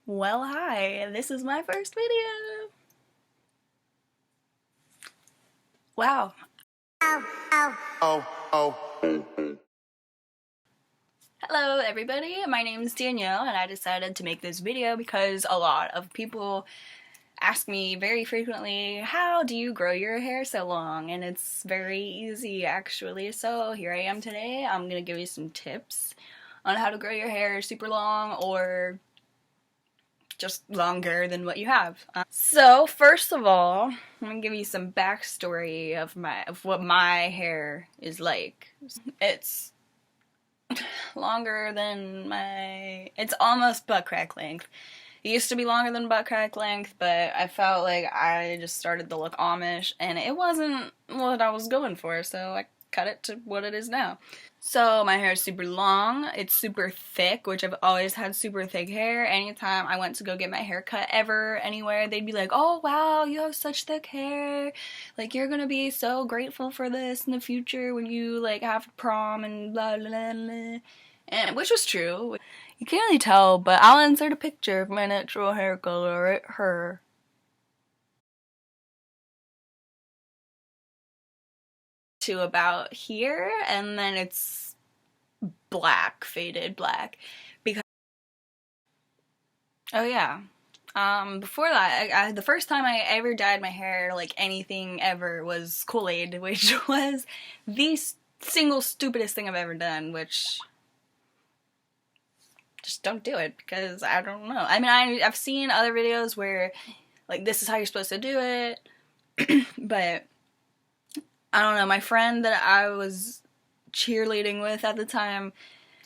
Well, hi, this is my first video. Wow. Hello everybody, my name is Danielle and I decided to make this video because a lot of people ask me very frequently, how do you grow your hair so long? And it's very easy actually, so here I am today. I'm gonna give you some tips on how to grow your hair super long or just longer than what you have. So first of all, I'm gonna give you some backstory of what my hair is like. It's longer than it's almost butt crack length. It used to be longer than butt crack length, but I felt like I just started to look Amish, and it wasn't what I was going for, so I cut it to what it is now. So my hair is super long, it's super thick, which I've always had super thick hair. Anytime I went to go get my hair cut ever, anywhere, they'd be like, oh wow, you have such thick hair, like you're gonna be so grateful for this in the future when you like have prom and blah blah blah blah. And which was true. You can't really tell, but I'll insert a picture of my natural hair color right here. To about here, and then it's black, faded black. Because oh yeah, before that, the first time I ever dyed my hair like anything ever was Kool-Aid, which was the single stupidest thing I've ever done. Which just don't do it because I don't know. I mean, I've seen other videos where like this is how you're supposed to do it, but I don't know. My friend that I was cheerleading with at the time,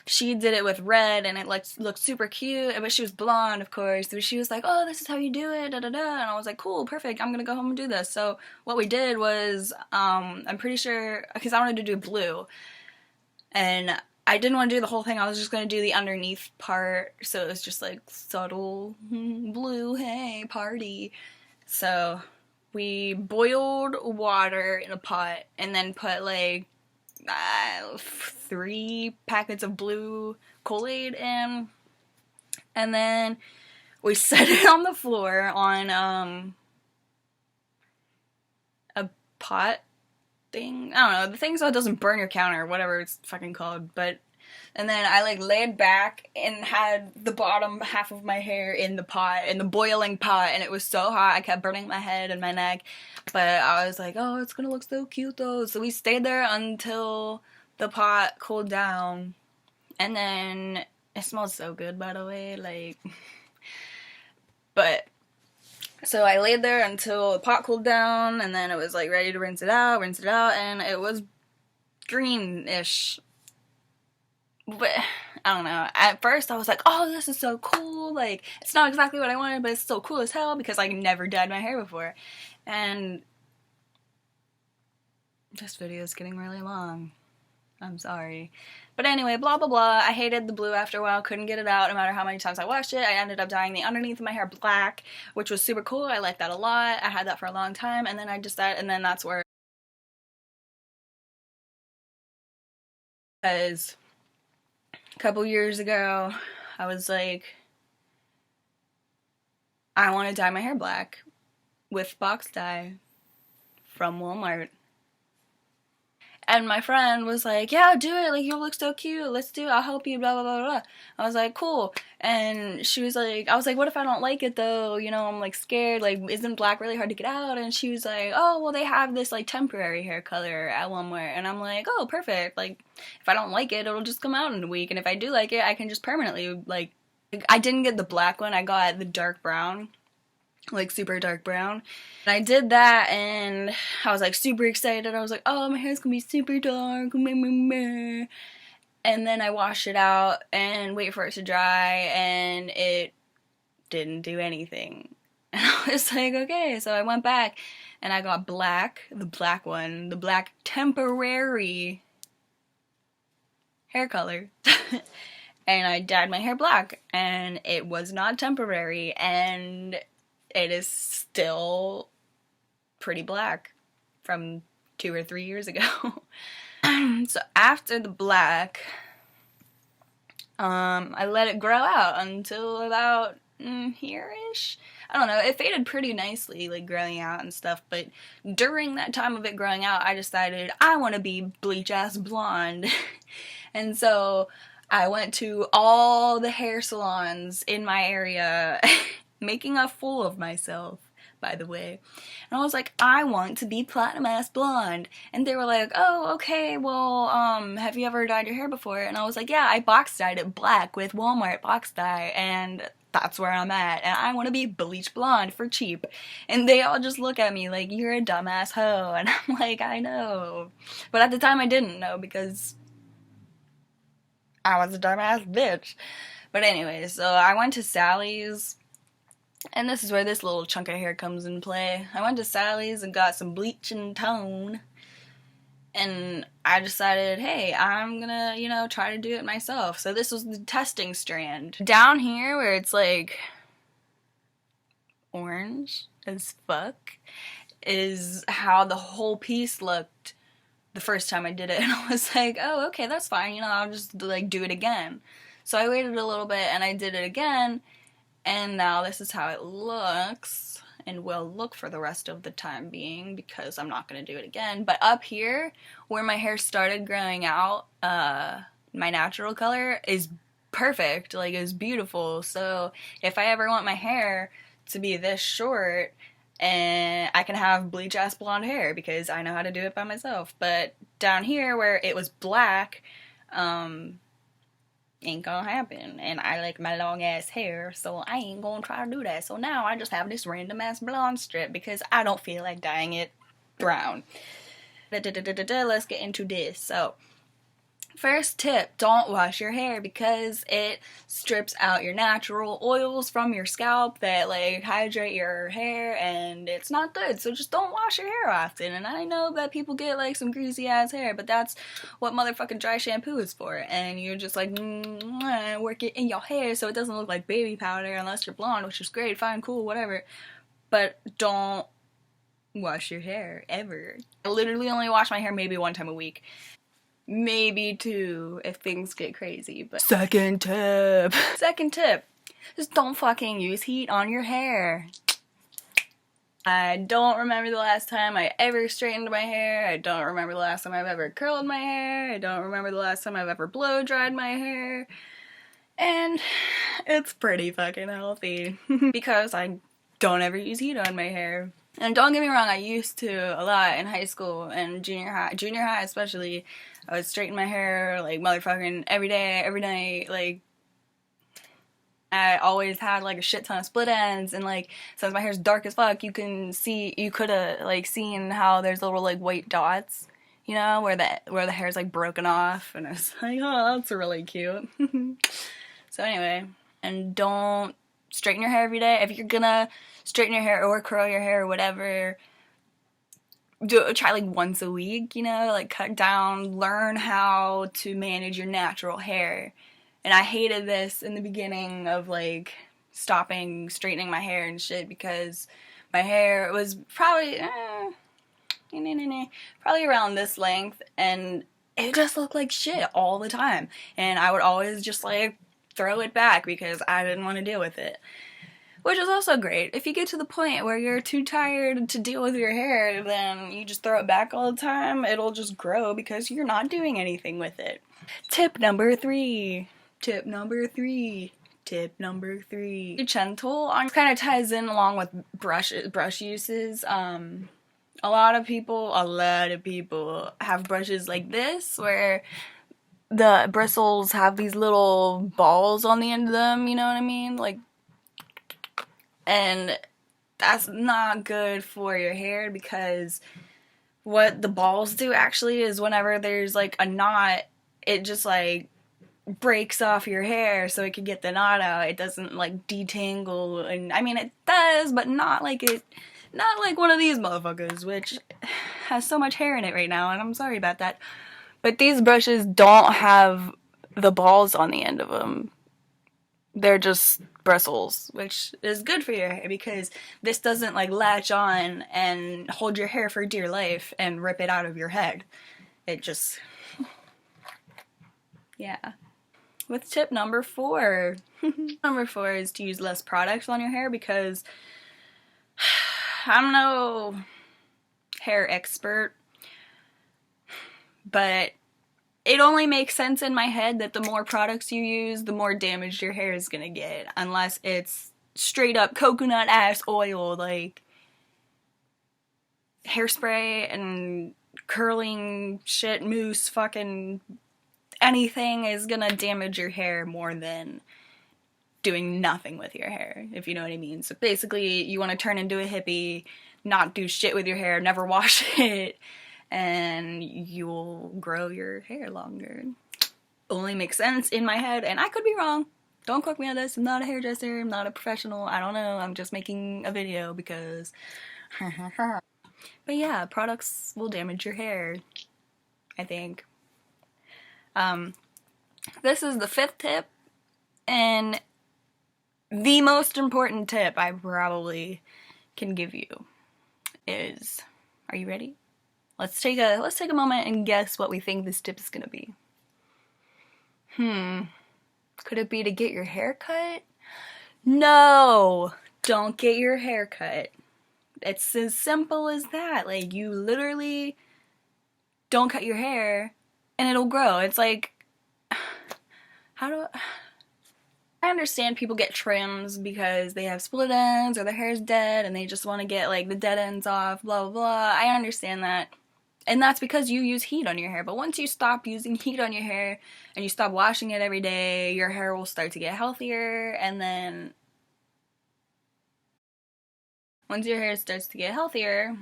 she did it with red and it looked super cute, but she was blonde, of course. So she was like, oh, this is how you do it, da da da. And I was like, cool, perfect, I'm gonna go home and do this. So what we did was, I'm pretty sure, because I wanted to do blue, and I didn't want to do the whole thing, I was just gonna do the underneath part, so it was just like subtle blue, hey, party. So we boiled water in a pot and then put like 3 packets of blue Kool-Aid in, and then we set it on the floor on a pot thing. I don't know, the thing so it doesn't burn your counter, whatever it's fucking called. But and then I like laid back and had the bottom half of my hair in the pot, in the boiling pot, and it was so hot I kept burning my head and my neck. But I was like, oh, it's gonna look so cute though. So we stayed there until the pot cooled down, and then it smells so good, by the way, like. But so I laid there until the pot cooled down, and then it was like ready to rinse it out, and it was greenish. But I don't know. At first I was like, oh, this is so cool. Like, it's not exactly what I wanted, but it's still cool as hell because I never dyed my hair before. And this video is getting really long. I'm sorry. But anyway, blah blah blah. I hated the blue after a while, couldn't get it out no matter how many times I washed it. I ended up dyeing the underneath of my hair black, which was super cool. I liked that a lot. I had that for a long time, and then I just and then that's where, because a couple years ago I was like, I want to dye my hair black with box dye from Walmart. And my friend was like, yeah, do it, like, you'll look so cute, let's do it, I'll help you, blah, blah, blah, blah. I was like, cool. And she was like, I was like, what if I don't like it, though? You know, I'm, like, scared, like, isn't black really hard to get out? And she was like, oh, well, they have this, like, temporary hair color at Walmart. And I'm like, oh, perfect. Like, if I don't like it, it'll just come out in a week. And if I do like it, I can just permanently, like, I didn't get the black one, I got the dark brown. Like super dark brown. And I did that and I was like super excited. I was like, oh, my hair's gonna be super dark. And then I washed it out and wait for it to dry, and it didn't do anything. And I was like, okay, so I went back and I got black, the black one, the black temporary hair color. And I dyed my hair black, and it was not temporary, and it is still pretty black from 2 or 3 years ago. So after the black, I let it grow out until about here-ish. I don't know, it faded pretty nicely, like, growing out and stuff, but during that time of it growing out, I decided I want to be bleach-ass blonde. And so I went to all the hair salons in my area, making a fool of myself, by the way. And I was like, I want to be platinum-ass blonde. And they were like, oh, okay, well, have you ever dyed your hair before? And I was like, yeah, I box dyed it black with Walmart box dye, and that's where I'm at, and I want to be bleach blonde for cheap. And they all just look at me like, you're a dumbass hoe, and I'm like, I know. But at the time I didn't know, because I was a dumbass bitch. But anyway, so I went to Sally's, and this is where this little chunk of hair comes in play. I went to Sally's and got some bleach and tone, and I decided, hey, I'm gonna, you know, try to do it myself. So this was the testing strand. Down here, where it's like orange as fuck, is how the whole piece looked the first time I did it. And I was like, oh, okay, that's fine, you know, I'll just, like, do it again. So I waited a little bit, and I did it again, and now this is how it looks, and will look for the rest of the time being, because I'm not going to do it again. But up here, where my hair started growing out, my natural color is perfect, like, it's beautiful. So if I ever want my hair to be this short, and I can have bleach-ass blonde hair, because I know how to do it by myself. But down here, where it was black, ain't gonna happen, and I like my long ass hair, so I ain't gonna try to do that. So now I just have this random ass blonde strip because I don't feel like dyeing it brown. Let's get into this. So first tip, don't wash your hair, because it strips out your natural oils from your scalp that, like, hydrate your hair, and it's not good. So just don't wash your hair often. And I know that people get, like, some greasy ass hair, but that's what motherfucking dry shampoo is for. And you're just like, work it in your hair so it doesn't look like baby powder, unless you're blonde, which is great, fine, cool, whatever. But don't wash your hair ever. I literally only wash my hair maybe one time a week. Maybe two if things get crazy. But second tip, just don't fucking use heat on your hair. I don't remember the last time I ever straightened my hair. I don't remember the last time I've ever curled my hair. I don't remember the last time I've ever blow dried my hair. And it's pretty fucking healthy because I don't ever use heat on my hair. And don't get me wrong, I used to a lot in high school and junior high especially. I would straighten my hair, like, motherfucking every day, every night, like, I always had, like, a shit ton of split ends, and, like, since my hair's dark as fuck, you could've, like, seen how there's little, like, white dots, you know, where the hair's, like, broken off, and it's like, oh, that's really cute. So anyway, and don't straighten your hair every day. If you're gonna straighten your hair or curl your hair or whatever, try like once a week, you know, like cut down, learn how to manage your natural hair. And I hated this in the beginning of like stopping straightening my hair and shit, because my hair was probably around this length, and it just looked like shit all the time, and I would always just like throw it back because I didn't want to deal with it. Which is also great. If you get to the point where you're too tired to deal with your hair, then you just throw it back all the time. It'll just grow because you're not doing anything with it. Tip number three. Be gentle. It kind of ties in along with brush uses. A lot of people have brushes like this, where the bristles have these little balls on the end of them, you know what I mean? Like, and that's not good for your hair, because what the balls do actually is whenever there's like a knot, it just like breaks off your hair so it can get the knot out. It doesn't like detangle, and I mean it does, but not like one of these motherfuckers, which has so much hair in it right now, and I'm sorry about that. But these brushes don't have the balls on the end of them. They're just bristles, which is good for your hair, because this doesn't like latch on and hold your hair for dear life and rip it out of your head. It just, yeah. with tip number 4. Number 4 is to use less products on your hair because I'm no hair expert, but it only makes sense in my head that the more products you use, the more damaged your hair is gonna get, unless it's straight up coconut ass oil, like hairspray and curling shit, mousse, fucking anything is gonna damage your hair more than doing nothing with your hair, if you know what I mean. So basically, you want to turn into a hippie, not do shit with your hair, never wash it, and you'll grow your hair longer. Only makes sense in my head, and I could be wrong. Don't quote me on this. I'm not a hairdresser. I'm not a professional. I don't know. I'm just making a video because... But yeah, products will damage your hair, I think. This is the 5th tip, and the most important tip I probably can give you is, are you ready? Let's take a moment and guess what we think this tip is gonna be. Could it be to get your hair cut? No! Don't get your hair cut. It's as simple as that. Like, you literally don't cut your hair and it'll grow. It's like, I understand people get trims because they have split ends or their hair's dead and they just want to get like the dead ends off, blah blah blah. I understand that. And that's because you use heat on your hair. But once you stop using heat on your hair and you stop washing it every day, your hair will start to get healthier, and then once your hair starts to get healthier,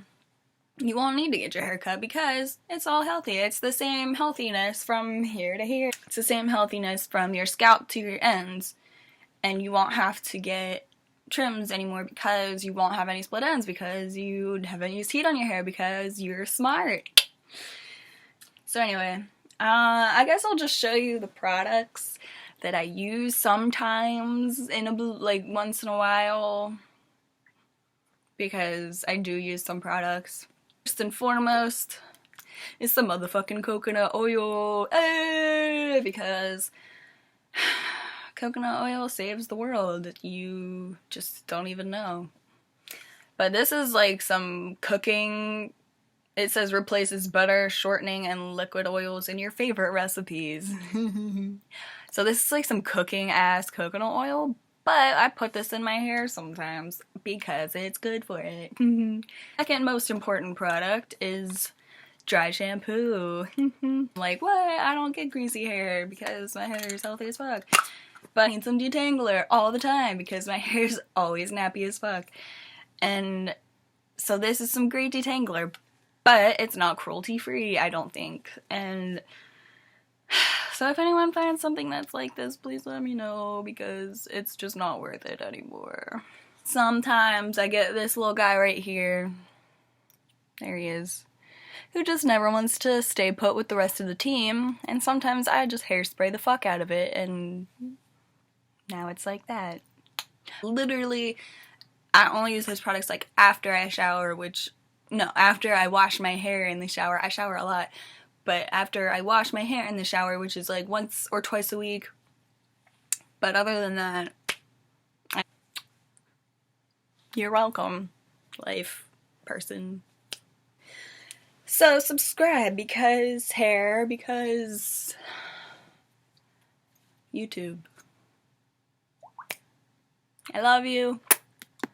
you won't need to get your hair cut because it's all healthy. It's the same healthiness from here to here. It's the same healthiness from your scalp to your ends. And you won't have to get trims anymore because you won't have any split ends because you haven't used heat on your hair because you're smart. So anyway, I guess I'll just show you the products that I use sometimes once in a while, because I do use some products. First and foremost is some motherfucking coconut oil, because coconut oil saves the world. You just don't even know. But this is like some cooking. It says replaces butter, shortening, and liquid oils in your favorite recipes. So this is like some cooking ass coconut oil, but I put this in my hair sometimes because it's good for it. Second most important product is dry shampoo. Like, what? I don't get greasy hair because my hair is healthy as fuck. But I need some detangler all the time because my hair's always nappy as fuck. And so this is some great detangler, but it's not cruelty free, I don't think. And so if anyone finds something that's like this, please let me know because it's just not worth it anymore. Sometimes I get this little guy right here. There he is. Who just never wants to stay put with the rest of the team, and sometimes I just hairspray the fuck out of it, and now it's like that. Literally, I only use those products like after I shower, after I wash my hair in the shower. I shower a lot, but after I wash my hair in the shower, which is like once or twice a week. But other than that, you're welcome, life person. So subscribe because YouTube. I love you.